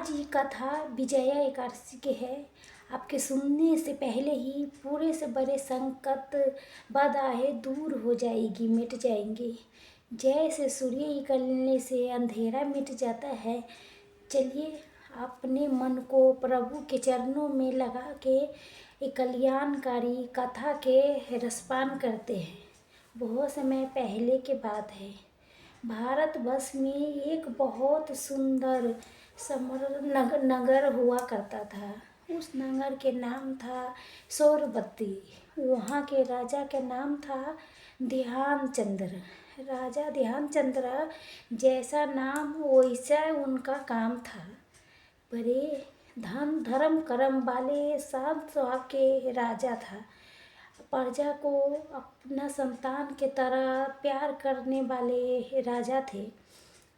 आज ये कथा विजया एकादशी की है। आपके सुनने से पहले ही पूरे से बड़े संकट बाधाएं दूर हो जाएगी, मिट जाएंगी। जैसे सूर्य निकलने से अंधेरा मिट जाता है। चलिए अपने मन को प्रभु के चरणों में लगा के एक कल्याणकारी कथा के रसपान करते हैं। बहुत समय पहले की बात है। भारतवर्ष में एक बहुत सुंदर नगर हुआ करता था। उस नगर के नाम था सौरवती। वहाँ के राजा का नाम था ध्यानचंद्र। राजा ध्यानचंद्र जैसा नाम वैसा उनका काम था। बड़े धर्म कर्म वाले शांत स्वभाव के राजा था। प्रजा को अपना संतान के तरह प्यार करने वाले राजा थे।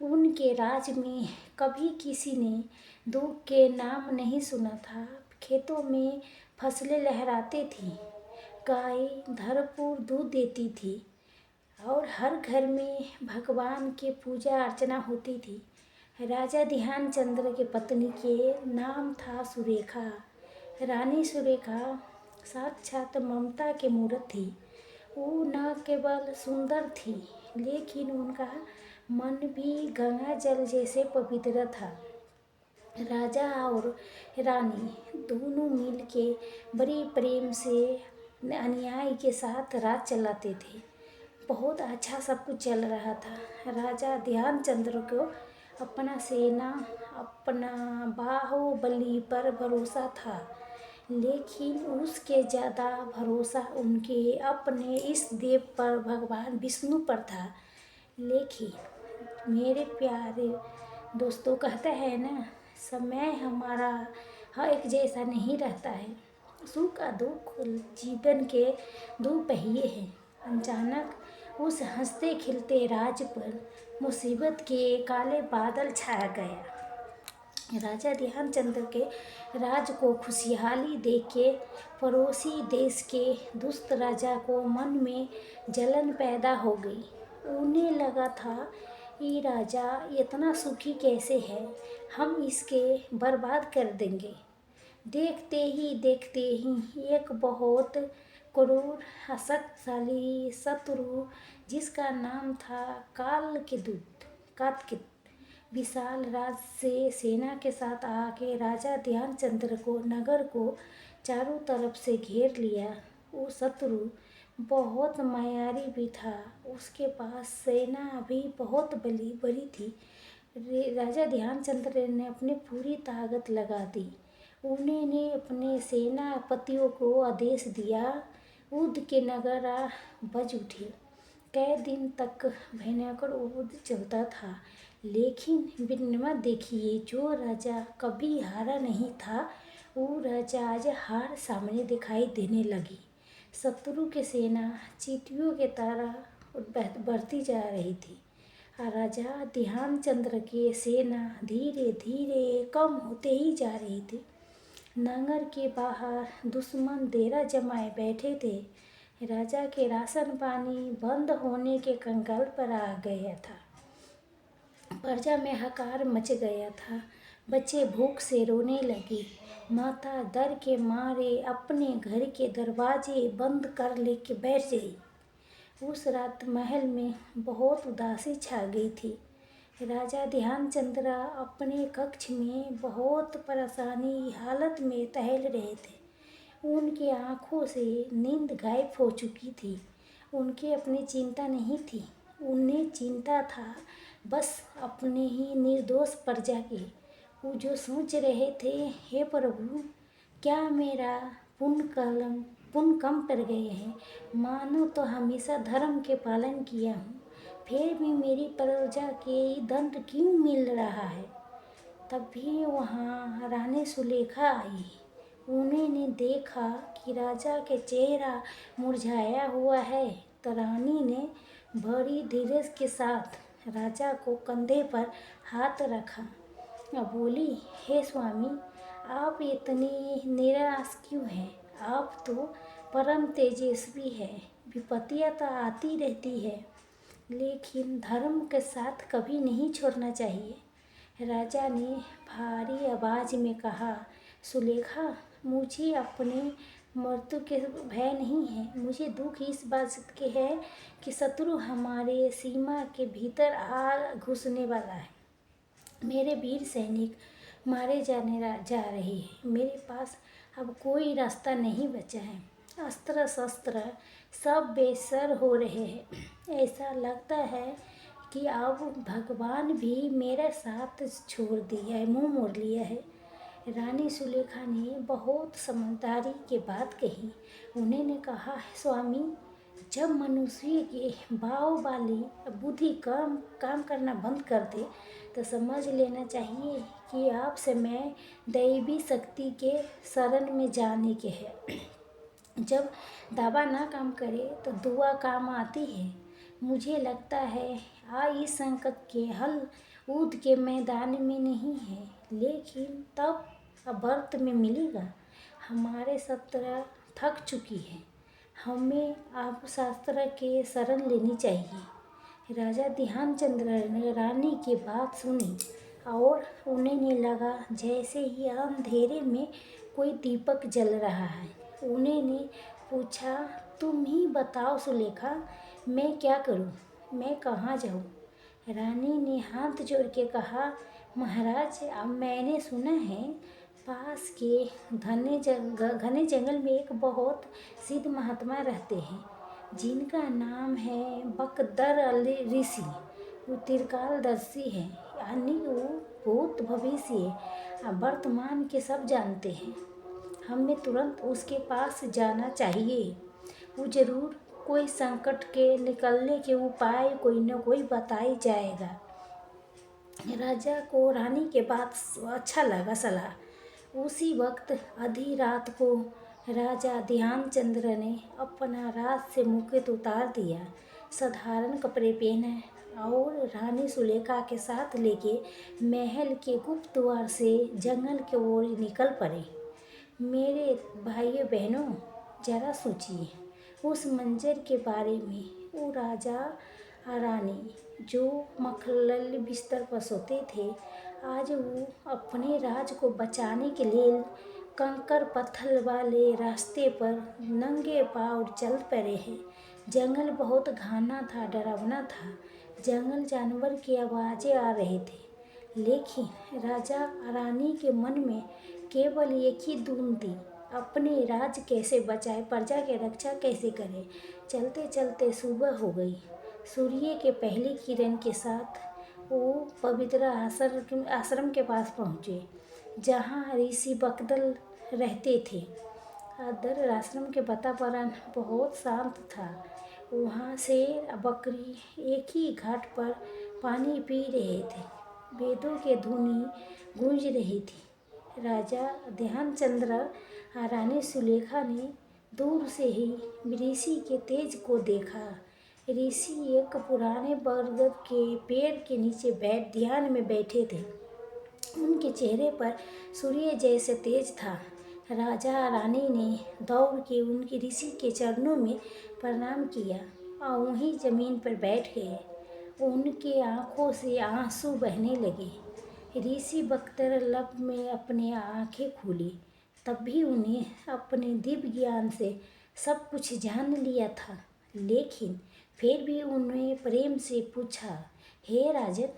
उनके राज में कभी किसी ने दुख के नाम नहीं सुना था। खेतों में फसलें लहराती थी, गाय भरपूर दूध देती थी और हर घर में भगवान की पूजा अर्चना होती थी। राजा ध्यानचंद्र के पत्नी के नाम था सुरेखा। रानी सुरेखा साक्षात ममता की मूर्त थी। वो न केवल सुंदर थी, लेकिन उनका मन भी गंगा जल जैसे पवित्र था। राजा और रानी दोनों मिलके बड़े प्रेम से अन्याय के साथ राज चलाते थे। बहुत अच्छा सब कुछ चल रहा था। राजा ध्यानचंद्र को अपना सेना, अपना बाहुबली पर भरोसा था, लेकिन उसके ज़्यादा भरोसा उनके अपने इस देव पर, भगवान विष्णु पर था। लेकिन मेरे प्यारे दोस्तों, कहते हैं ना, समय हमारा हर एक जैसा नहीं रहता है। सुख और दुख जीवन के दो पहिए हैं। अचानक उस हंसते खिलते राज पर मुसीबत के काले बादल छा गया। राजा ध्यानचंद्र के राज को खुशहाली देख के पड़ोसी देश के दुष्ट राजा को मन में जलन पैदा हो गई। उन्हें लगा था, ये राजा इतना सुखी कैसे है, हम इसके बर्बाद कर देंगे। देखते ही एक बहुत क्रूर शक्तिशाली शत्रु, जिसका नाम था कालकेतु, विशाल राज से सेना के साथ आके राजा ध्यानचंद्र को नगर को चारों तरफ से घेर लिया। वो शत्रु बहुत मायावी भी था। उसके पास सेना भी बहुत बड़ी थी। राजा ध्यानचंद्र ने अपनी पूरी ताकत लगा दी। उन्होंने अपने सेनापतियों को आदेश दिया, युद्ध के नगारा बज उठे। कई दिन तक भयंकर युद्ध चलता था, लेकिन बिनमा देखिए, जो राजा कभी हारा नहीं था, वो राजा आज हार सामने दिखाई देने लगी। शत्रु की सेना चींटियों की तरह बढ़ती जा रही थी। राजा ध्यानचंद्र की सेना धीरे धीरे कम होते ही जा रही थी। नगर के बाहर दुश्मन डेरा जमाए बैठे थे। राजा के राशन पानी बंद होने के कंगाल पर आ गया था। प्रजा में हाहाकार मच गया था। बच्चे भूख से रोने लगे। माता डर के मारे अपने घर के दरवाजे बंद कर लेके बैठ गई। उस रात महल में बहुत उदासी छा गई थी। राजा ध्यानचंद्र अपने कक्ष में बहुत परेशानी हालत में टहल रहे थे। उनकी आँखों से नींद गायब हो चुकी थी। उनकी अपनी चिंता नहीं थी। उन्हें चिंता था बस अपने ही निर्दोष प्रजा की। वो जो सोच रहे थे, हे प्रभु, क्या मेरा पुण्य कम पड़ गए हैं? मानो तो हमेशा धर्म के पालन किया हूँ, फिर भी मेरी प्रजा के दंड क्यों मिल रहा है? तभी वहाँ रानी सुलेखा आई। उन्होंने देखा कि राजा के चेहरा मुरझाया हुआ है, तो रानी ने बड़ी धीरज के साथ राजा को कंधे पर हाथ रखा और बोली, हे स्वामी, आप इतनी निराश क्यों हैं? आप तो परम तेजस्वी है। विपत्तियाँ तो आती रहती है, लेकिन धर्म के साथ कभी नहीं छोड़ना चाहिए। राजा ने भारी आवाज़ में कहा, सुलेखा, मुझे अपने मृत्यु के भय नहीं है। मुझे दुख इस बात के है कि शत्रु हमारे सीमा के भीतर आ घुसने वाला है। मेरे वीर सैनिक मारे जा रहे हैं। मेरे पास अब कोई रास्ता नहीं बचा है। अस्त्र शस्त्र सब बेसर हो रहे हैं। ऐसा लगता है कि अब भगवान भी मेरा साथ छोड़ दिया है, मुंह मोड़ लिया है। रानी सुलेखा ने बहुत समझदारी के बात कही। उन्होंने कहा, स्वामी, जब मनुष्य की भाव वाली बुद्धि काम करना बंद कर दे तो समझ लेना चाहिए कि आप समय दैवी शक्ति के शरण में जाने के है। जब दवा ना काम करे तो दुआ काम आती है। मुझे लगता है इस संकट के हल युद्ध के मैदान में नहीं है, लेकिन तब अभर्त में मिलेगा। हमारे शस्त्र थक चुकी है। हमें अब शास्त्र के शरण लेनी चाहिए। राजा ध्यानचंद्र ने रानी की बात सुनी और उन्हें लगा जैसे ही अंधेरे में कोई दीपक जल रहा है। उन्होंने पूछा, तुम ही बताओ सुलेखा, मैं क्या करूं? मैं कहाँ जाऊं? रानी ने हाथ जोड़ के कहा, महाराज, अब मैंने सुना है पास के घने जंगल में एक बहुत सिद्ध महात्मा रहते हैं, जिनका नाम है बकदर अली ऋषि। वो त्रिकालदर्शी है, यानी वो भूत भविष्य वर्तमान के सब जानते हैं। हमें तुरंत उसके पास जाना चाहिए। वो जरूर कोई संकट के निकलने के उपाय कोई न कोई बताई जाएगा। राजा को रानी के बात अच्छा लगा सलाह। उसी वक्त आधी रात को राजा ध्यानचंद्र ने अपना राज से मुकुट उतार दिया, साधारण कपड़े पहने और रानी सुलेखा के साथ लेके महल के गुप्त द्वार से जंगल की ओर निकल पड़े। मेरे भाइयों बहनों, जरा सोचिए उस मंजर के बारे में। वो राजा और रानी जो मखमली बिस्तर पर सोते थे, आज वो अपने राज को बचाने के लिए कंकर पत्थर वाले रास्ते पर नंगे पांव चल पड़े हैं। जंगल बहुत घना था, डरावना था। जंगल जानवर की आवाज़ें आ रही थी, लेकिन राजा रानी के मन में केवल एक ही धुन थी, अपने राज कैसे बचाए, प्रजा की रक्षा कैसे करे। चलते चलते सुबह हो गई। सूर्य के पहली किरण के साथ वो पवित्र आश्रम के पास पहुँचे, जहाँ ऋषि बकदल रहते थे। अदर आश्रम के वातावरण बहुत शांत था। वहाँ शेर बकरी एक ही घाट पर पानी पी रहे थे। वेदों के ध्वनि गूंज रही थी। राजा ध्यानचंद्र और रानी सुलेखा ने दूर से ही ऋषि के तेज को देखा। ऋषि एक पुराने बरगद के पेड़ के नीचे ध्यान में बैठे थे। उनके चेहरे पर सूर्य जैसे तेज था। राजा रानी ने दौड़ के उनके ऋषि के चरणों में प्रणाम किया और वहीं जमीन पर बैठ गए। उनके आँखों से आंसू बहने लगे। ऋषि बकदर लब में अपनी आँखें खोली, तब भी उन्हें अपने दिव्य ज्ञान से सब कुछ जान लिया था। लेकिन फिर भी उन्हें प्रेम से पूछा, हे राजन,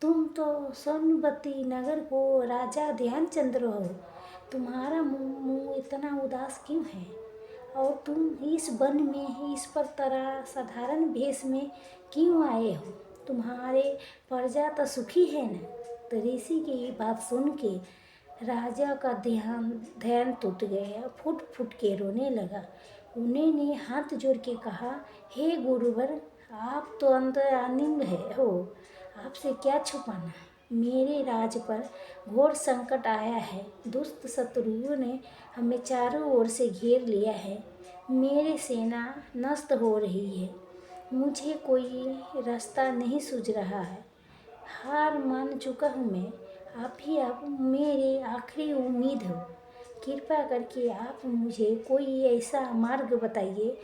तुम तो सोनवती नगर को राजा ध्यानचंद्र हो। तुम्हारा मुँह इतना उदास क्यों है? और तुम इस वन में इस पर तरह साधारण भेष में क्यों आए हो? तुम्हारे प्रजा तो सुखी है न? तो ऋषि की बात सुन के राजा का ध्यान टूट गया, फुट फुट के रोने लगा। उन्होंने हाथ जोड़ के कहा, हे गुरुवर, आप तो अंतर्यामी हो, आपसे क्या छुपाना। मेरे राज पर घोर संकट आया है। दुष्ट शत्रुओं ने हमें चारों ओर से घेर लिया है। मेरी सेना नष्ट हो रही है। मुझे कोई रास्ता नहीं सूझ रहा है। हार मान चुका हूँ मैं। आप ही आप मेरी आखिरी उम्मीद हो। कृपा करके आप मुझे कोई ऐसा मार्ग बताइए,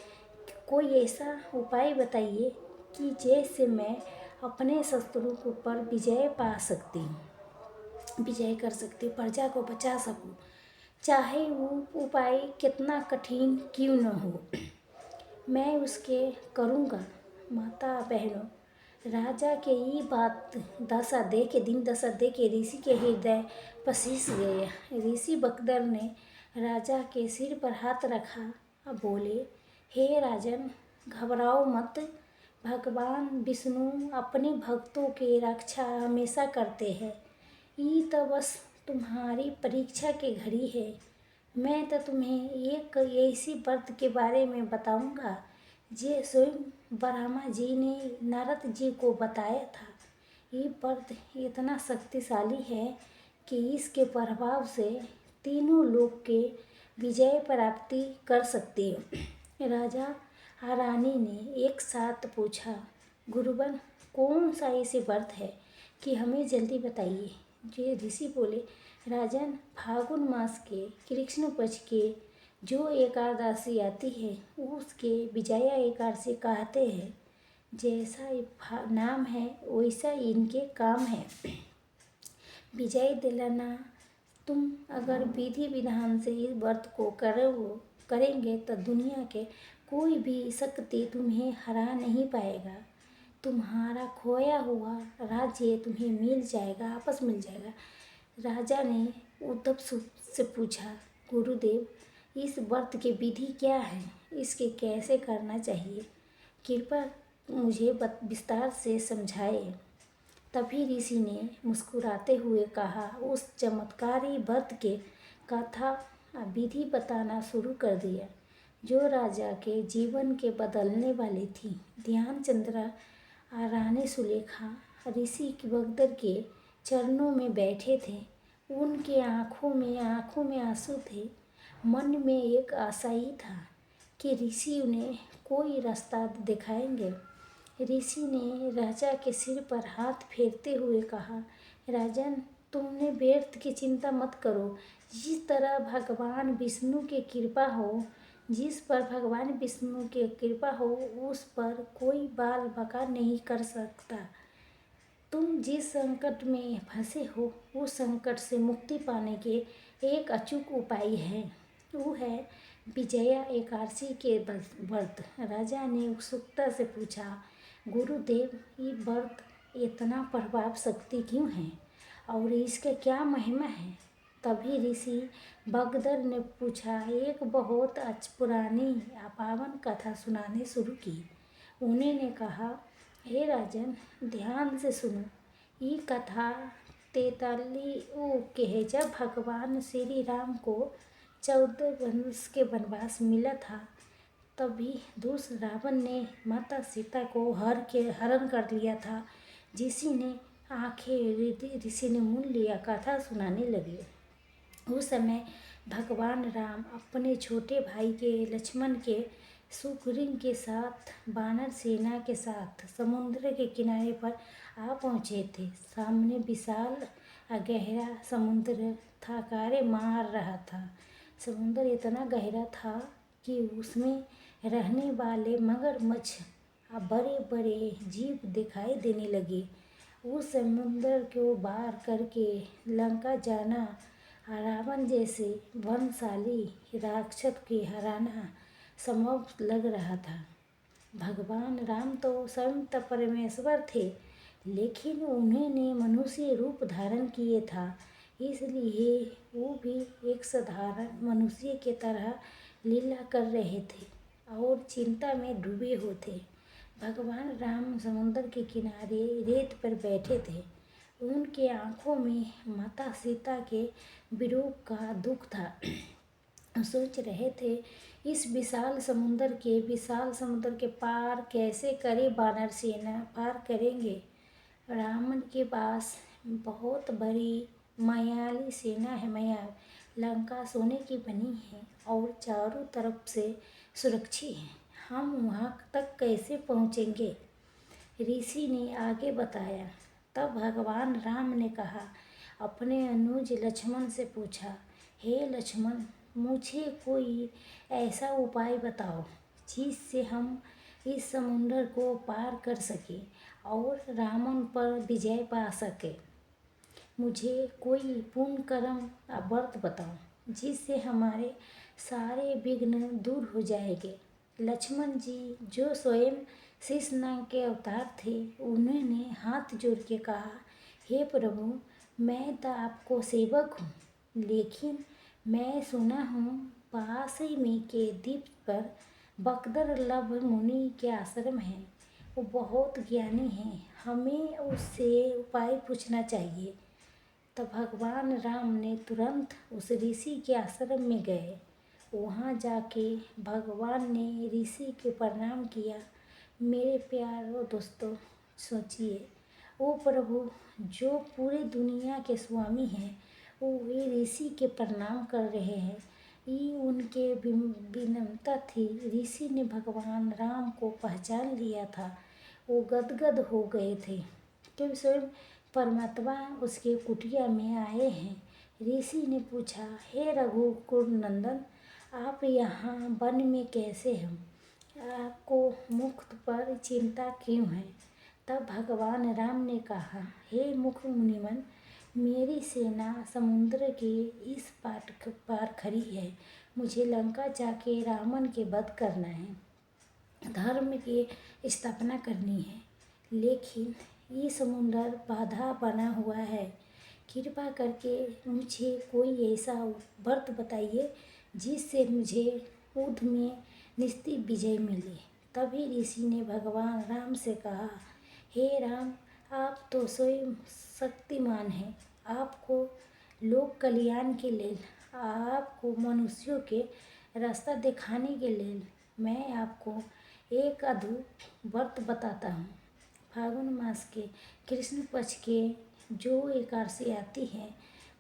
कोई ऐसा उपाय बताइए कि जैसे मैं अपने शत्रु पर विजय पा सकती हूँ। विजय कर सकती, प्रजा को बचा सकूं, चाहे वो उपाय कितना कठिन क्यों न हो, मैं उसके करूँगा। माता बहनों, राजा के ये बात दशा दे के ऋषि के हृदय पसीज गया। ऋषि बकदर ने राजा के सिर पर हाथ रखा और बोले, हे राजन, घबराओ मत। भगवान विष्णु अपने भक्तों की रक्षा हमेशा करते हैं। ये तो बस तुम्हारी परीक्षा की घड़ी है। मैं तो तुम्हें एक ऐसी व्रत के बारे में बताऊंगा जो स्वयं ब्रह्मा जी ने नारद जी को बताया था। ये व्रत इतना शक्तिशाली है कि इसके प्रभाव से तीनों लोक के विजय प्राप्ति कर सकते हो। राजा और रानी ने एक साथ पूछा, गुरुवर, कौन सा ऐसे व्रत है कि हमें जल्दी बताइए। जो ऋषि बोले, राजन, फागुन मास के कृष्ण पक्ष के जो एकादशी आती है उसके विजया एकादशी कहते हैं। जैसा नाम है वैसा इनके काम है। विजय दिलाना। तुम अगर विधि विधान से इस व्रत को करेंगे तो दुनिया के कोई भी शक्ति तुम्हें हरा नहीं पाएगा। तुम्हारा खोया हुआ राज्य तुम्हें मिल जाएगा, वापस मिल जाएगा। राजा ने उद्धव से पूछा, गुरुदेव, इस व्रत की विधि क्या है, इसके कैसे करना चाहिए, कृपया मुझे विस्तार से समझाए। तभी ऋषि ने मुस्कुराते हुए कहा, उस चमत्कारी व्रत के कथा विधि बताना शुरू कर दिया जो राजा के जीवन के बदलने वाली थी। ध्यानचंद्र और रानी सुलेखा ऋषि बगदर के चरणों में बैठे थे। उनके आँखों में आंसू थे। मन में एक आशा ही था कि ऋषि उन्हें कोई रास्ता दिखाएंगे। ऋषि ने राजा के सिर पर हाथ फेरते हुए कहा, राजन, तुमने व्यर्थ की चिंता मत करो। जिस पर भगवान विष्णु की कृपा हो उस पर कोई बाल बाका नहीं कर सकता। तुम जिस संकट में फंसे हो उस संकट से मुक्ति पाने के एक अचूक उपाय है, वो है विजया एकादशी के व्रत। राजा ने उत्सुकता से पूछा, गुरुदेव, ये व्रत इतना प्रभावशाली क्यों है और इसका क्या महिमा है। तभी ऋषि बगदर ने पूछा, एक बहुत पुरानी पावन कथा सुनाने शुरू की। उन्होंने कहा, हे राजन, ध्यान से सुनो। ये कथा 43 के है। जब भगवान श्री राम को 14 वर्ष के वनवास मिला था, तभी दुष्ट रावण ने माता सीता को हरण कर लिया था। ऋषि ने मुन लिया, कथा सुनाने लगे। उस समय भगवान राम अपने छोटे भाई के लक्ष्मण के सुग्रीव के साथ वानर सेना के साथ समुद्र के किनारे पर आ पहुँचे थे। सामने विशाल गहरा समुद्र था, कारे मार रहा था। समुद्र इतना गहरा था कि उसमें रहने वाले मगरमच्छ और बड़े बड़े जीव दिखाई देने लगे। उस समुद्र को पार करके लंका जाना रावण जैसे बलशाली राक्षस के हराना संभव लग रहा था। भगवान राम तो स्वयं परमेश्वर थे, लेकिन उन्होंने मनुष्य रूप धारण किए था, इसलिए वो भी एक साधारण मनुष्य की तरह लीला कर रहे थे और चिंता में डूबे हुए थे। भगवान राम समुद्र के किनारे रेत पर बैठे थे। उनके आँखों में माता सीता के वियोग का दुख था। सोच रहे थे, इस विशाल समुद्र के पार कैसे करे। वानर सेना पार करेंगे। रावण के पास बहुत बड़ी मायावी सेना है। लंका सोने की बनी है और चारों तरफ से सुरक्षित है। हम वहाँ तक कैसे पहुँचेंगे, ऋषि ने आगे बताया। तब भगवान राम ने कहा, अपने अनुज लक्ष्मण से पूछा, हे लक्ष्मण, मुझे कोई ऐसा उपाय बताओ जिससे हम इस समुद्र को पार कर सके और रावण पर विजय पा सके। मुझे कोई पुण्य कर्म या व्रत बताओ जिससे हमारे सारे विघ्न दूर हो जाएंगे। लक्ष्मण जी जो स्वयं शेषनाग के अवतार थे, उन्होंने हाथ जोड़ के कहा, हे प्रभु, मैं तो आपको सेवक हूँ, लेकिन मैं सुना हूँ पास ही में के द्वीप पर बकदरलभ मुनि के आश्रम है। वो बहुत ज्ञानी हैं, हमें उससे उपाय पूछना चाहिए। तो भगवान राम ने तुरंत उस ऋषि के आश्रम में गए। वहाँ जाके भगवान ने ऋषि के प्रणाम किया। मेरे प्यारो दोस्तों, सोचिए, वो प्रभु जो पूरे दुनिया के स्वामी हैं, वो वे ऋषि के प्रणाम कर रहे हैं। ये उनके विनम्रता थी। ऋषि ने भगवान राम को पहचान लिया था। वो गदगद हो गए थे क्योंकि स्वयं परमात्मा उसके कुटिया में आए हैं। ऋषि ने पूछा, हे रघुकुल नंदन, आप यहाँ वन में कैसे हैं? आपको मुक्त पर चिंता क्यों है? तब भगवान राम ने कहा, हे मुख मुनिमन, मेरी सेना समुद्र के इस पार खड़ी है। मुझे लंका जाके रावण के वध करना है, धर्म की स्थापना करनी है, लेकिन ये समुद्र बाधा बना हुआ है। कृपा करके मुझे कोई ऐसा व्रत बताइए जिससे मुझे युद्ध में निश्चित विजय मिले। तभी ऋषि ने भगवान राम से कहा, हे राम, आप तो स्वयं शक्तिमान हैं। आपको लोक कल्याण के लिए, आपको मनुष्यों के रास्ता दिखाने के लिए मैं आपको एक अद्भुत व्रत बताता हूँ। फागुन मास के कृष्ण पक्ष के जो एकादशी आती है,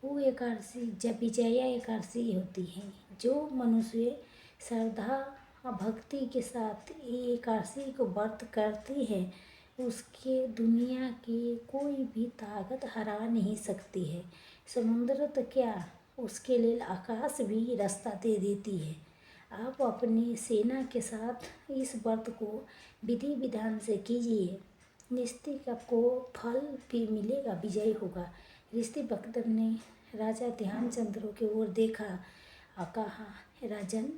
वो एकादशी जब विजया एकादशी होती है। जो मनुष्य श्रद्धा और भक्ति के साथ ये एकादशी को व्रत करती है, उसके दुनिया की कोई भी ताकत हरा नहीं सकती है। समुद्र तो क्या, उसके लिए आकाश भी रास्ता दे देती है। आप अपनी सेना के साथ इस व्रत को विधि विधान से कीजिए, निश्चित आपको फल भी मिलेगा, विजय होगा। ऋषि बकदर ने राजा ध्यानचंद्र की ओर देखा और कहा, राजन,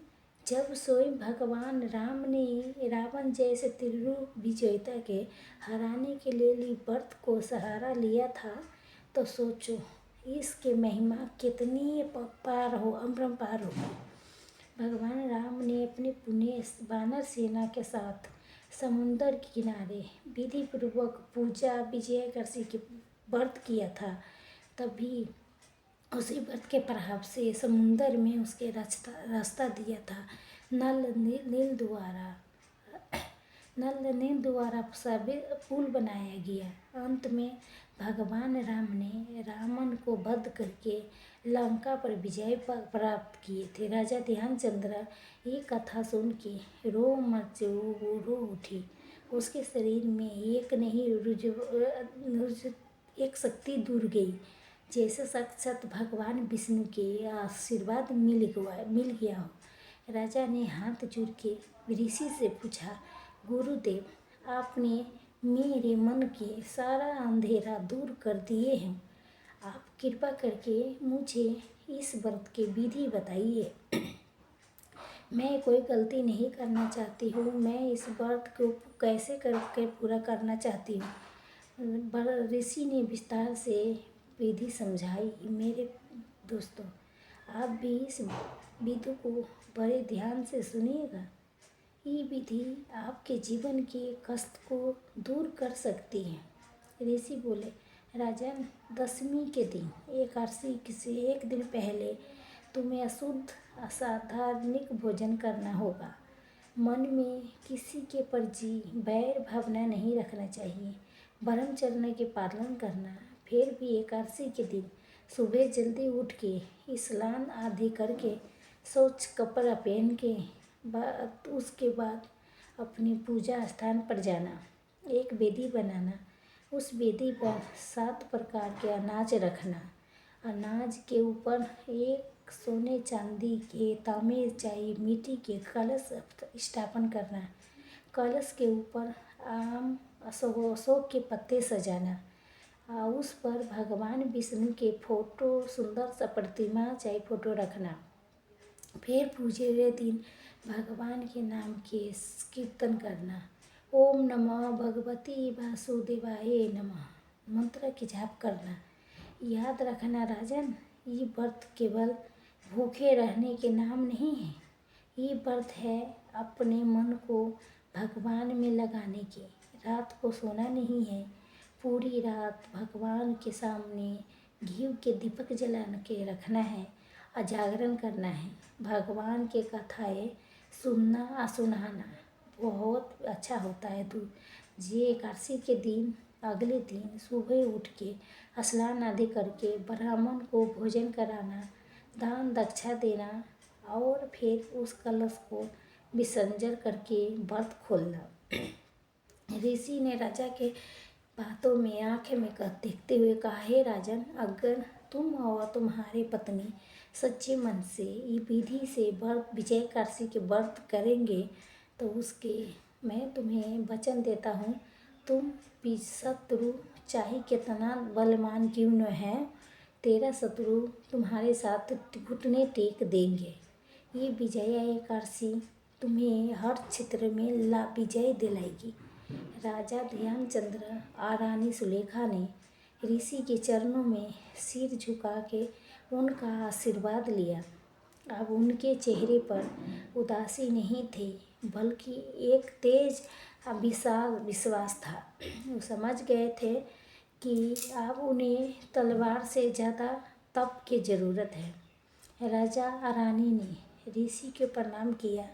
जब स्वयं भगवान राम ने रावण जैसे त्रिरूप विजेता के हराने के लिए व्रत को सहारा लिया था, तो सोचो इसके महिमा कितनी पार हो, अपरंपार होगी। भगवान राम ने अपनी पुण्य वानर सेना के साथ समुद्र के किनारे विधि पूर्वक पूजा विजय एकादशी के व्रत किया था। तभी उसी व्रत के प्रभाव से समुद्र में उसके रास्ता दिया था। नल नील द्वारा सभी पुल बनाया गया। अंत में भगवान राम ने रावण को वध करके लंका पर विजय प्राप्त किए थे। राजा ध्यानचंद्र ये कथा सुन के रो उठी। उसके शरीर में एक नहीं एक शक्ति दूर गई, जैसे साक्षात भगवान विष्णु के आशीर्वाद मिल गया हो। राजा ने हाथ जोड़ के ऋषि से पूछा, गुरुदेव, आपने मेरे मन के सारा अंधेरा दूर कर दिए हैं। आप कृपा करके मुझे इस व्रत की विधि बताइए। मैं कोई गलती नहीं करना चाहती हूँ। मैं इस व्रत को कैसे करके पूरा करना चाहती हूँ। ऋषि ने विस्तार से विधि समझाई। मेरे दोस्तों, आप भी इस विधि को बड़े ध्यान से सुनिएगा। ये विधि आपके जीवन के कष्ट को दूर कर सकती है। ऋषि बोले, राजन, दशमी के दिन एकादशी से एक दिन पहले तुम्हें अशुद्ध असाधारणिक भोजन करना होगा। मन में किसी के प्रति बैर भावना नहीं रखना चाहिए। ब्रह्मचर्य के पालन करना। फिर भी एकादशी के दिन सुबह जल्दी उठ के स्नान आदि करके स्वच्छ कपड़ा पहन के उसके बाद अपनी पूजा स्थान पर जाना, एक वेदी बनाना, उस वेदी पर 7 प्रकार के अनाज रखना। अनाज के ऊपर एक सोने चांदी के तांबे चाहे मिट्टी के कलश स्थापन करना। कलश के ऊपर आम अशोक के पत्ते सजाना उस पर भगवान विष्णु के फोटो, सुंदर सा प्रतिमा चाहे फोटो रखना। फिर पूजे दिन भगवान के नाम के कीर्तन करना। ओम नमः भगवती वासुदेवाय नमः मंत्र की जाप करना। याद रखना राजन, ये व्रत केवल भूखे रहने के नाम नहीं है। ये व्रत है अपने मन को भगवान में लगाने की। रात को सोना नहीं है, पूरी रात भगवान के सामने घी के दीपक जला के रखना है और जागरण करना है। भगवान के कथाएँ सुनना और सुनाना बहुत अच्छा होता है। ये एकादशी के दिन अगले दिन सुबह उठ के स्नान आदि करके ब्राह्मण को भोजन कराना, दान दक्षा देना और फिर उस कलश को विसर्जन करके व्रत खोलना। ऋषि ने राजा के बातों में आंखें में देखते हुए कहा, हे राजन, अगर तुम और तुम्हारी पत्नी सच्चे मन से ये विधि से व्रत विजय एकादशी के व्रत करेंगे तो उसके मैं तुम्हें वचन देता हूँ, तुम भी शत्रु चाहे कितना बलवान क्यों न है, तेरा शत्रु तुम्हारे साथ घुटने टेक देंगे। ये विजया एकादशी तुम्हें हर क्षेत्र में विजय दिलाएगी। राजा ध्यानचंद्र और रानी सुलेखा ने ऋषि के चरणों में सिर झुका के उनका आशीर्वाद लिया। अब उनके चेहरे पर उदासी नहीं थी, बल्कि एक तेज विशाल विश्वास था। वो समझ गए थे कि अब उन्हें तलवार से ज़्यादा तप की ज़रूरत है। राजा और रानी ने ऋषि के प्रणाम किया,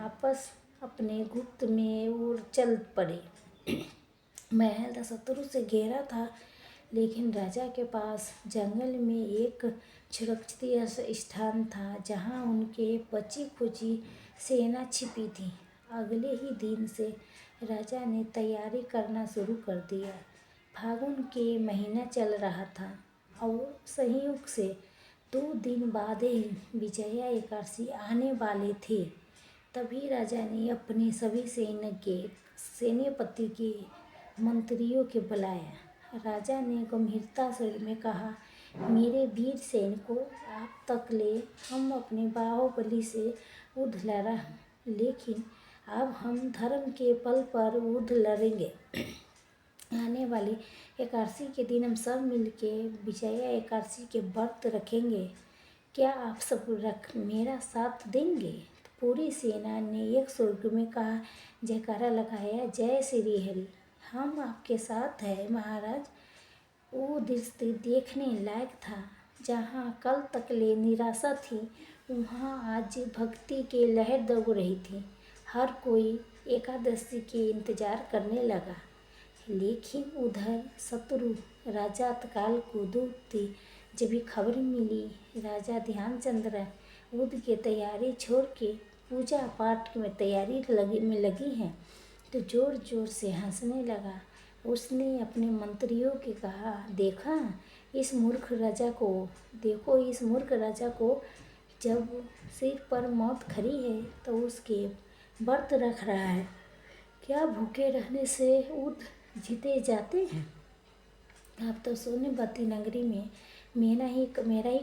आपस अपने गुप्त में और चल पड़े। महल शत्रु से घेरा था, लेकिन राजा के पास जंगल में एक सुरक्षित स्थान था जहां उनके बची खुची सेना छिपी थी। अगले ही दिन से राजा ने तैयारी करना शुरू कर दिया। फागुन के महीना चल रहा था और संयोग से 2 दिन बाद ही विजया एकादशी आने वाली थी। तभी राजा ने अपने सभी सेनापति के मंत्रियों के बुलाया। राजा ने गंभीरता स्वर में कहा, मेरे वीर सैनिकों, आप तक ले हम अपने बाहुबली से युद्ध लड़ा, लेकिन अब हम धर्म के बल पर युद्ध लड़ेंगे। आने वाली एकादशी के दिन हम सब मिलके विजया एकादशी के व्रत रखेंगे। क्या आप सब मेरा साथ देंगे? तो पूरी सेना ने एक स्वर में कहा, जयकारा लगाया, जय श्री हरि, हम आपके साथ हैं महाराज। वो दृश्य देखने लायक था। जहाँ कल तक ले निराशा थी, वहाँ आज भक्ति की लहर दौड़ रही थी। हर कोई एकादशी के इंतजार करने लगा। लेकिन उधर शत्रु राजा तत्काल को दूर थी। जब भी खबर मिली राजा ध्यानचंद्र युद्ध की तैयारी छोड़ के पूजा पाठ में तैयारी लगी हैं, तो जोर जोर से हंसने लगा। उसने अपने मंत्रियों के कहा, देखो इस मूर्ख राजा को जब सिर पर मौत खड़ी है तो उसके व्रत रख रहा है। क्या भूखे रहने से युद्ध जीते जाते हैं? अब तो सोनीपत नगरी में मेरा ही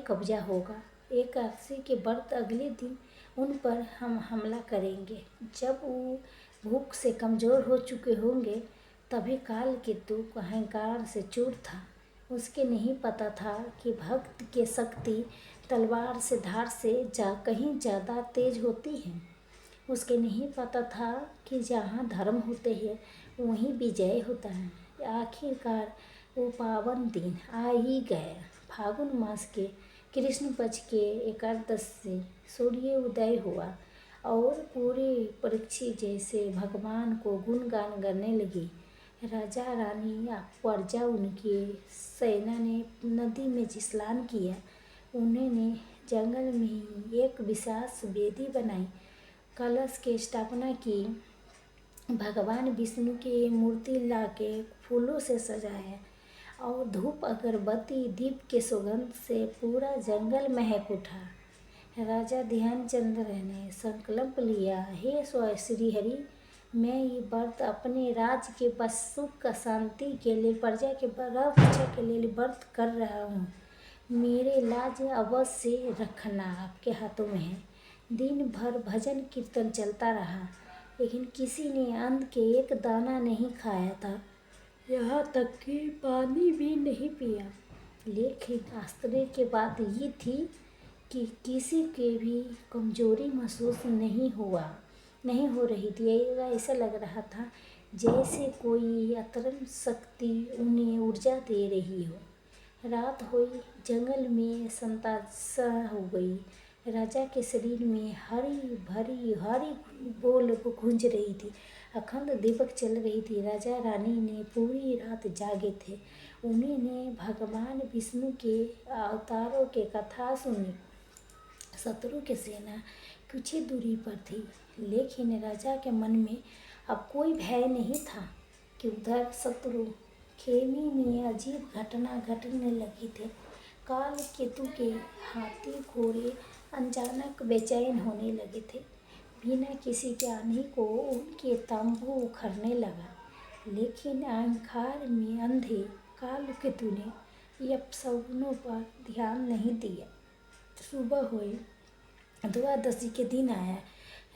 कब्जा होगा। एकादशी के व्रत अगले दिन उन पर हम हमला करेंगे। जब वो भूख से कमज़ोर हो चुके होंगे, तभी काल केतु अहंकार से चूर था। उसके नहीं पता था कि भक्त की शक्ति तलवार से धार से कहीं ज़्यादा तेज होती है। उसके नहीं पता था कि जहाँ धर्म होते हैं वहीं विजय होता है। आखिरकार वो पावन दिन आ ही गया। फागुन मास के कृष्ण पक्ष के एकादश से सूर्य उदय हुआ और पूरे परीक्षी जैसे भगवान को गुणगान करने लगी। राजा रानी प्रजा उनकी सेना ने नदी में स्नान किया। उन्होंने जंगल में ही एक विशाल वेदी बनाई, कलश की स्थापना की, भगवान विष्णु की मूर्ति लाके फूलों से सजाया और धूप अगरबत्ती दीप के सुगंध से पूरा जंगल महक उठा। राजा ध्यानचंद्र ने संकल्प लिया, हे श्री हरि, मैं ये व्रत अपने राज्य के बस सुख शांति के लिए, प्रजा के रक्षा के लिए व्रत कर रहा हूँ। मेरे लाज अवश्य रखना आपके हाथों में है। दिन भर भजन कीर्तन चलता रहा, लेकिन किसी ने अन्न के एक दाना नहीं खाया था, यहाँ तक कि पानी भी नहीं पिया। लेकिन आश्चर्य की बात ये थी कि किसी के भी कमजोरी महसूस नहीं हो रही थी। ऐसा लग रहा था जैसे कोई अतरंग शक्ति उन्हें ऊर्जा दे रही हो। रात हुई, जंगल में सन्नाटा हो गई। राजा के शरीर में हरी बोल गूंज रही थी। अखंड दीपक जल रही थी। राजा रानी ने पूरी रात जागे थे। उन्होंने भगवान विष्णु के अवतारों के कथा सुनी। शत्रु की सेना कुछ ही दूरी पर थी, लेकिन राजा के मन में अब कोई भय नहीं था कि उधर शत्रु खेमे में अजीब घटना घटने लगी थी। काल केतु के हाथी घोड़े अचानक बेचैन होने लगे थे। बिना किसी के आने को उनके तंबू उखड़ने लगा, लेकिन अंधकार में अंधे काल केतु ने अपशगुनों पर ध्यान नहीं दिया। सुबह हुई, द्वादशी के दिन आया।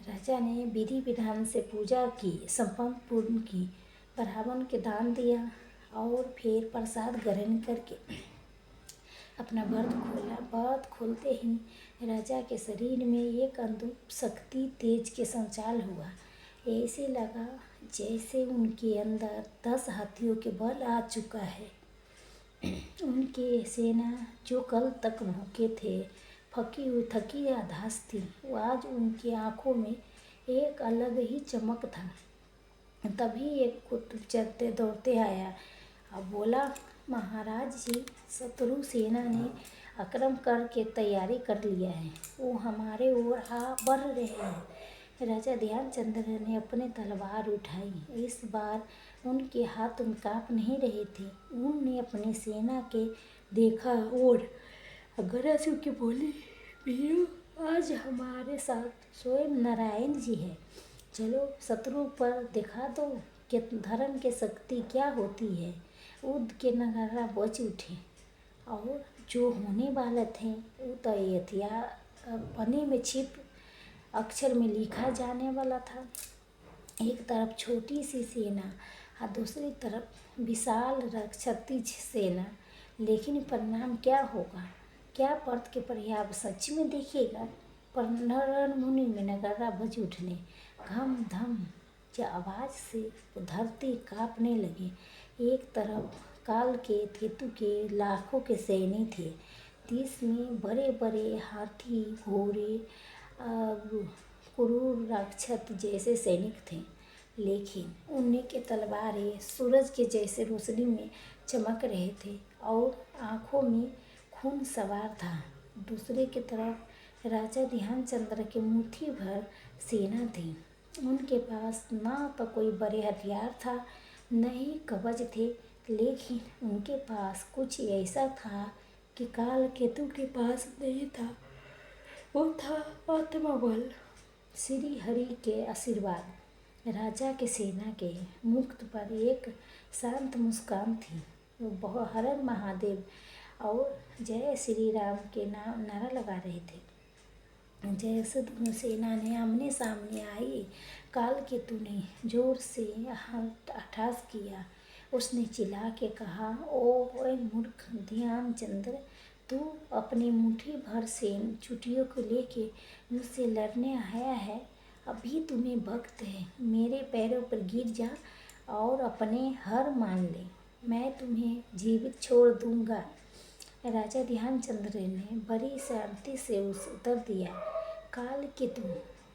राजा ने विधि विधान से पूजा की, संपन्न पूर्ण की, ब्राह्मण के दान दिया और फिर प्रसाद ग्रहण करके अपना व्रत खोला। व्रत खोलते ही राजा के शरीर में एक अद्भुत शक्ति तेज के संचार हुआ। ऐसे लगा जैसे उनके अंदर 10 हाथियों के बल आ चुका है। उनके सेना जो कल तक भूखे थे, थकी आधास थी, वो आज उनकी आंखों में एक अलग ही चमक था। तभी एक कुत्ता चलते दौड़ते आया और बोला, महाराज जी, शत्रु सेना ने आक्रमण करके तैयारी कर लिया है, वो हमारे ओर बढ़ रहे हैं। राजा ध्यानचंद्र ने अपने तलवार उठाई। इस बार उनके हाथ कांप नहीं रहे थे। उन्होंने अपनी सेना के देखा और गरज के बोले, वीरों, आज हमारे साथ स्वयं नारायण जी है। चलो शत्रु पर दिखा दो कि धर्म की शक्ति क्या होती है। उद के नगारा बज उठे और जो होने वाला थे वो तो यथिया पन्ने में छिप अक्षर में लिखा जाने वाला था। एक तरफ छोटी सी सेना और दूसरी तरफ विशाल क्षत्रिय सेना। लेकिन परिणाम क्या होगा? क्या पर्वत के प्रभाव सच में दिखेगा? पर रणभूमि में नगारा बज उठने घम धम या आवाज़ से धरती कांपने लगी। एक तरफ काल के केतु के लाखों के सैनिक थे। 30 में बड़े बड़े हाथी, घोड़े, क्रूर राक्षस जैसे सैनिक थे, लेकिन उन्हीं के तलवारें सूरज के जैसे रोशनी में चमक रहे थे और आँखों में खून सवार था। दूसरे की तरफ राजा ध्यानचंद्र की मुट्ठी भर सेना थी। उनके पास ना तो कोई बड़े हथियार था, न ही कवच थे, लेकिन उनके पास कुछ ऐसा था कि काल केतु के पास नहीं था। वो था आत्मबल। श्री हरि के आशीर्वाद। राजा के सेना के मुख पर एक शांत मुस्कान थी। वो हर हर महादेव और जय श्री राम के नाम नारा लगा रहे थे। जैसे दोनों सेना ने आमने सामने आई, काल केतु ने जोर से अट्टहास किया। उसने चिल्ला के कहा, ओए मूर्ख ध्यानचंद्र, तू अपनी मुट्ठी भर से चुटियों को लेके मुझसे लड़ने आया है। अभी तुम्हें वक्त है, मेरे पैरों पर गिर जा और अपने हार मान ले। मैं तुम्हें जीवित छोड़ दूंगा। राजा ध्यानचंद्र ने बड़ी शांति से उत्तर दिया, काल केतु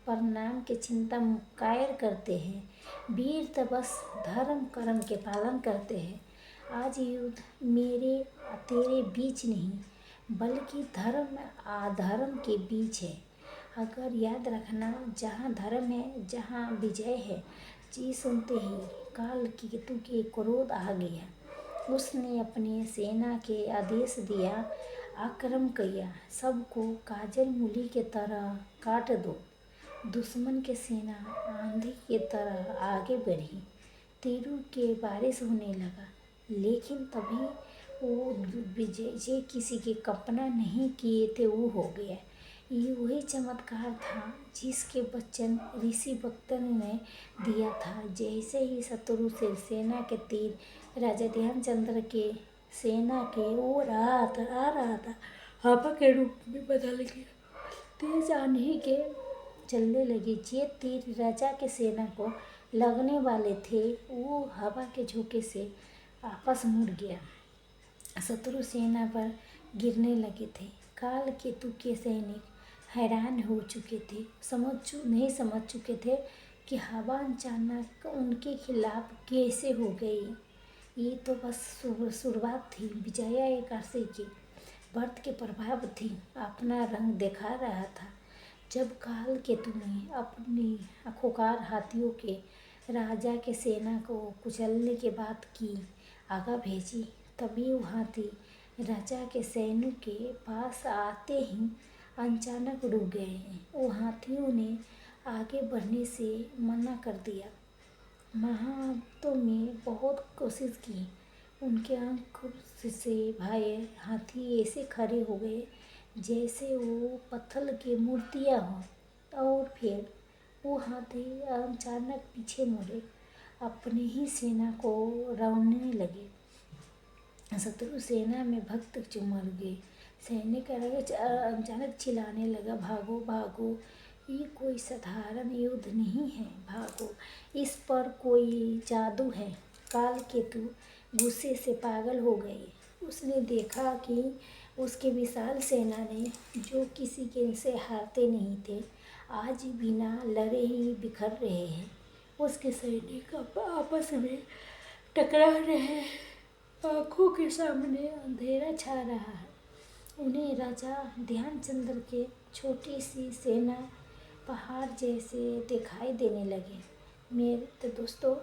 परिणाम की चिंता कायर करते हैं, वीर तो बस धर्म कर्म के पालन करते हैं। आज युद्ध मेरे तेरे बीच नहीं, बल्कि धर्म अधर्म के बीच है। अगर याद रखना, जहाँ धर्म है, जहाँ विजय है। जी सुनते ही काल केतु के क्रोध आ गया। उसने अपनी सेना के आदेश दिया, आक्रमण किया, सबको काजल मूली के तरह काट दो। दुश्मन की सेना आंधी की तरह आगे बढ़ी। तीरों के बारिश होने लगा, लेकिन तभी वो विजय किसी के कल्पना नहीं किए थे वो हो गया। ये वही चमत्कार था जिसके वचन ऋषि भक्तन ने दिया था। जैसे ही शत्रु से सेना के तीर राजा ध्यानचंद्र के सेना के ओर आ रहा था, हवा के रूप में बदल गया। तेज आंधी के चलने लगी। जे तीर राजा के सेना को लगने वाले थे वो हवा के झोंके से वापस मुड़ गया, शत्रु सेना पर गिरने लगे थे। काल केतु के सैनिक हैरान हो चुके थे, नहीं समझ चुके थे कि हवा अचानक उनके खिलाफ कैसे हो गई। ये तो बस शुरुआत थी। विजया एकादशी की व्रत के प्रभाव थी अपना रंग दिखा रहा था। जब काल केतु ने अपनी खुंखार हाथियों के राजा के सेना को कुचलने के बाद की आगा भेजी, तभी वो हाथी राजा के सैनिक के पास आते ही अचानक रुक गए। वो हाथियों ने आगे बढ़ने से मना कर दिया। महावतों में बहुत कोशिश की, उनके आँख से भाई हाथी ऐसे खड़े हो गए जैसे वो पत्थर की मूर्तियाँ हों। और फिर वो हाथी अचानक पीछे मुड़े, अपनी ही सेना को रौंदने लगे। शत्रु सेना में भक्त चुमर गए। सैनिक अचानक चिल्लाने लगा, भागो भागो, ये कोई साधारण युद्ध नहीं है, भागो, इस पर कोई जादू है। काल केतु गुस्से से पागल हो गए। उसने देखा कि उसके विशाल सेना ने, जो किसी के से हारते नहीं थे, आज बिना लड़े ही बिखर रहे हैं। उसके सैनिक आपस में टकरा रहे हैं, आँखों के सामने अंधेरा छा रहा है। उन्हें राजा ध्यानचंद्र के छोटी सी सेना पहाड़ जैसे दिखाई देने लगे। मेरे तो दोस्तों,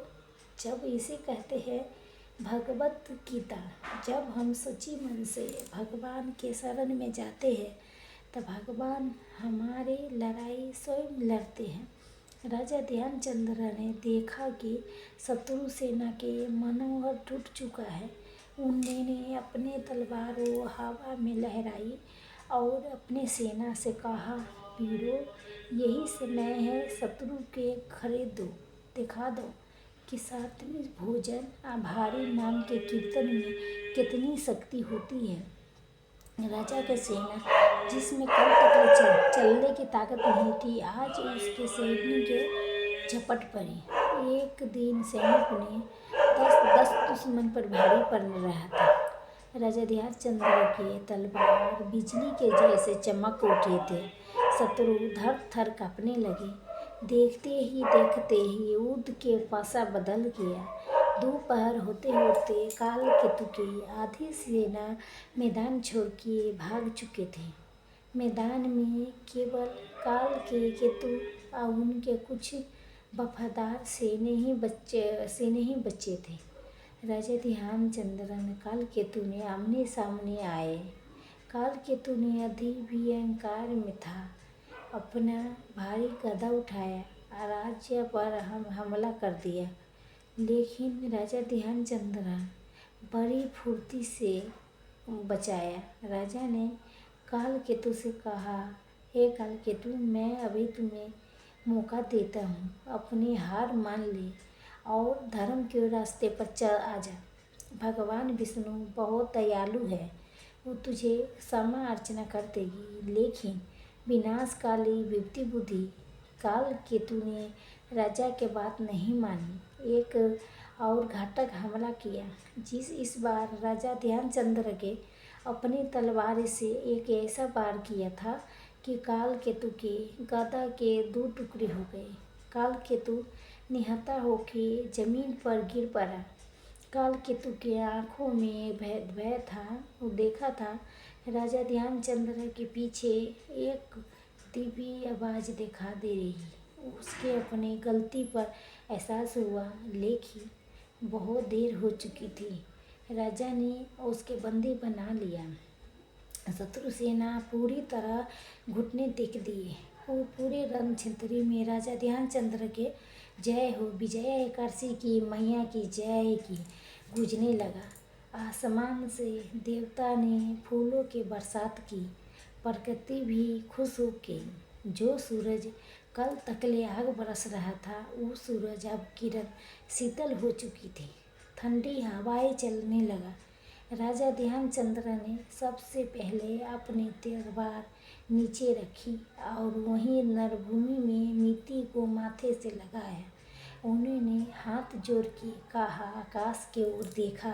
जब इसे कहते हैं भगवत गीता, जब हम सच्ची मन से भगवान के शरण में जाते हैं तब भगवान हमारे लड़ाई स्वयं लड़ते हैं। राजा ध्यानचंद्र ने देखा कि शत्रु सेना के मनोबल टूट चुका है। उन्होंने अपने तलवारों हवा में लहराई और अपने सेना से कहा, वीरों, यही समय है शत्रु के खड़े दिखा दो कि सात्विक भोजन भारी नाम के कीर्तन में कितनी शक्ति होती है। राजा की सेना, जिसमें कल तक चलने की ताकत नहीं थी, आज उसके सैनिक झपट पड़ी। एक दिन सैनिक ने 10 दुश्मन पर भारी पड़ रहा था। राजा ध्यानचंद्र के तलवार बिजली के जैसे चमक उठे थे। शत्रु थर थर कांपने लगे। देखते ही युद्ध के पासा बदल गया। दोपहर होते होते काल केतु की आधी सेना मैदान छोड़ के भाग चुके थे। मैदान में केवल काल के केतु और उनके कुछ वफादार सेने ही बचे थे। राजा ध्यानचंद्र और काल केतु ने आमने सामने आए। काल केतु ने अभी भी अहंकार में था, अपना भारी गदा उठाया और राज्य पर हमला कर दिया। लेकिन राजा ध्यानचंद्र बड़ी फुर्ती से बचाया। राजा ने काल केतु से कहा, हे काल केतु, मैं अभी तुम्हें मौका देता हूँ, अपनी हार मान ले और धर्म के रास्ते पर चल आ जा। भगवान विष्णु बहुत दयालु है, वो तुझे क्षमा अर्चना कर देगी, लेकिन विनाशकाली विपत्ति बुद्धि। काल केतु ने राजा के बात नहीं मानी, एक और घातक हमला किया। इस बार राजा ध्यानचंद्र के अपनी तलवार से एक ऐसा वार किया था कि काल केतु के गदा के 2 टुकड़े हो गए। काल केतु निहत्था होके जमीन पर गिर पड़ा। काल केतु के आँखों में भय था। वो देखा था राजा ध्यानचंद्र के पीछे एक दिव्य आवाज़ दिखा दे रही। उसके अपनी गलती पर एहसास हुआ, लेकिन बहुत देर हो चुकी थी। राजा ने उसके बंदी बना लिया। शत्रु सेना पूरी तरह घुटने टेक दिए पूरे रणक्षेत्र में राजा ध्यानचंद्र के जय हो, विजया एकादशी की मैया की जय की गूंजने लगा। आसमान से देवता ने फूलों के बरसात की, प्रकृति भी खुश हो गई। जो सूरज कल तकले आग बरस रहा था, वो सूरज अब किरण शीतल हो चुकी थी। ठंडी हवाएं चलने लगा। राजा ध्यानचंद्र ने सबसे पहले अपनी तलवार नीचे रखी और वहीं रणभूमि में मिट्टी को माथे से लगाया। उन्होंने हाथ जोड़ के कहा, आकाश की ओर देखा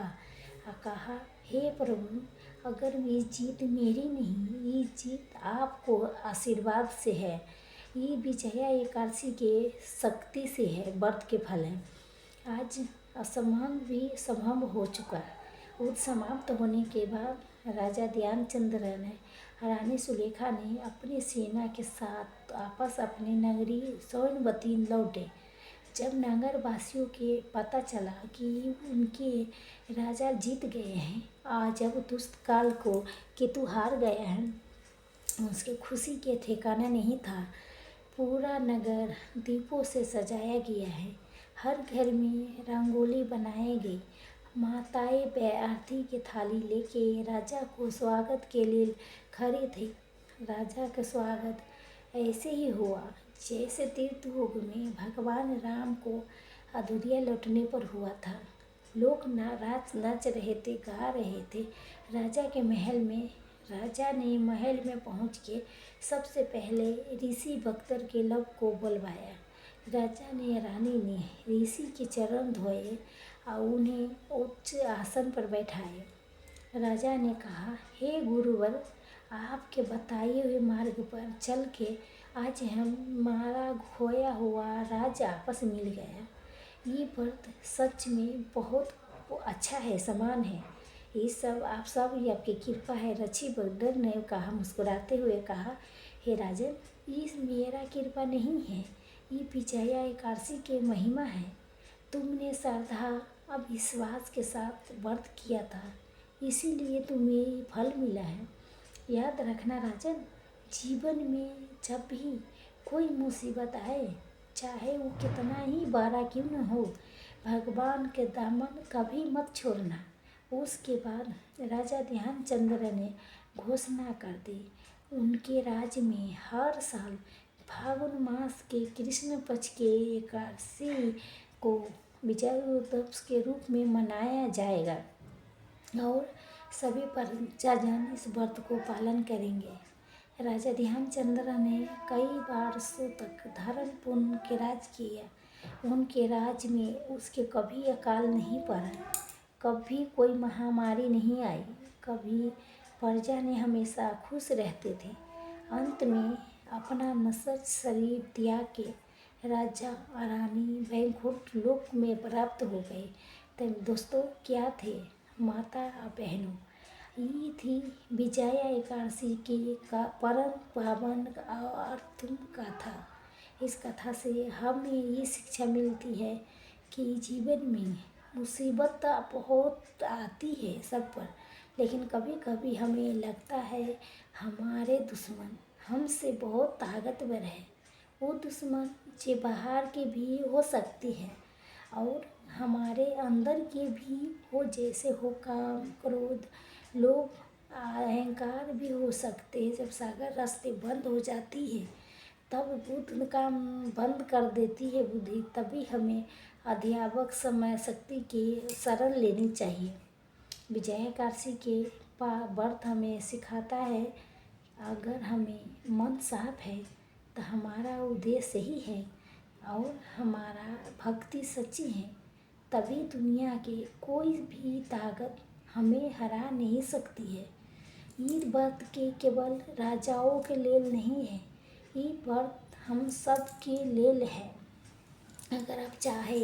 और कहा, हे प्रभु, अगर ये जीत मेरी नहीं, ये जीत आपको आशीर्वाद से है। ये विजया एकादशी के शक्ति से है, व्रत के फल है। आज असमान भी संभव हो चुका। युद्ध समाप्त होने के बाद राजा ध्यानचंद्र ने रानी सुलेखा ने अपनी सेना के साथ वापस अपनी नगरी सोनवती लौटे। जब नगरवासियों के पता चला कि उनके राजा जीत गए हैं और जब दुष्टकाल को केतु हार गया है, उसके खुशी के ठिकाना नहीं था। पूरा नगर दीपों से सजाया गया है, हर घर में रंगोली बनाई गई। माताएं आरती की थाली लेके राजा को स्वागत के लिए खड़ी थी। राजा का स्वागत ऐसे ही हुआ जैसे त्रेतायुग में भगवान राम को अयोध्या लौटने पर हुआ था। लोग नाच रहे थे, गा रहे थे। राजा ने महल में पहुंच के सबसे पहले ऋषि बख्तर के लब को बुलवाया। राजा ने रानी ने ऋषि के चरण धोए और उन्हें उच्च आसन पर बैठाए। राजा ने कहा, हे गुरुवर, आपके बताए हुए मार्ग पर चल के आज हमारा खोया हुआ राज वापस मिल गया। ये व्रत सच में बहुत अच्छा है, समान है। ये सब आप सब ये आपकी कृपा है। ऋषि बख्तर ने कहा, मुस्कुराते हुए कहा, हे राजन, ये मेरा कृपा नहीं है, ये विजया एकादशी की महिमा है। तुमने श्रद्धा और विश्वास के साथ व्रत किया था, इसीलिए तुम्हें ये फल मिला है। याद रखना राजन, जीवन में जब भी कोई मुसीबत आए, चाहे वो कितना ही बड़ा क्यों न हो, भगवान के दामन कभी मत छोड़ना। उसके बाद राजा ध्यानचंद्र ने घोषणा कर दी, उनके राज्य में हर साल फागुन मास के कृष्ण पक्ष के एकादशी को विजयोत्सव के रूप में मनाया जाएगा और सभी प्रजाजन इस व्रत को पालन करेंगे। राजा ध्यानचंद्र ने कई वर्षों तक धर्म पूर्ण के राज किया। उनके राज में उसके कभी अकाल नहीं पड़ा, कभी कोई महामारी नहीं आई, कभी प्रजा ने हमेशा खुश रहते थे। अंत में अपना नश्वर शरीर त्याग के राजा और रानी वैकुंठ लोक में प्राप्त हो गए। तो दोस्तों, क्या थे माता और बहनों, ये थी विजया एकादशी की परम पावन और उत्तम कथा। इस कथा से हमें ये शिक्षा मिलती है कि जीवन में मुसीबत बहुत आती है सब पर, लेकिन कभी कभी हमें लगता है हमारे दुश्मन हमसे बहुत ताकतवर है। वो दुश्मन जो बाहर के भी हो सकती है और हमारे अंदर के भी हो, जैसे हो काम, क्रोध, लोभ, अहंकार भी हो सकते हैं। जब सागर रास्ते बंद हो जाती है, तब बुद्ध काम बंद कर देती है बुद्धि, तभी हमें अध्यापक समय शक्ति की शरण लेनी चाहिए। विजया एकादशी के व्रत हमें सिखाता है, अगर हमें मन साफ है तो हमारा उद्देश्य सही है और हमारा भक्ति सच्ची है, तभी दुनिया के कोई भी ताकत हमें हरा नहीं सकती है। ये व्रत के केवल राजाओं के लिए नहीं है, ये व्रत हम सब के लिए है। अगर आप चाहे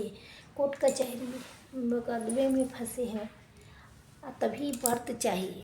कोर्ट कचहरी मुकदमे में फंसे हैं, तभी व्रत चाहिए।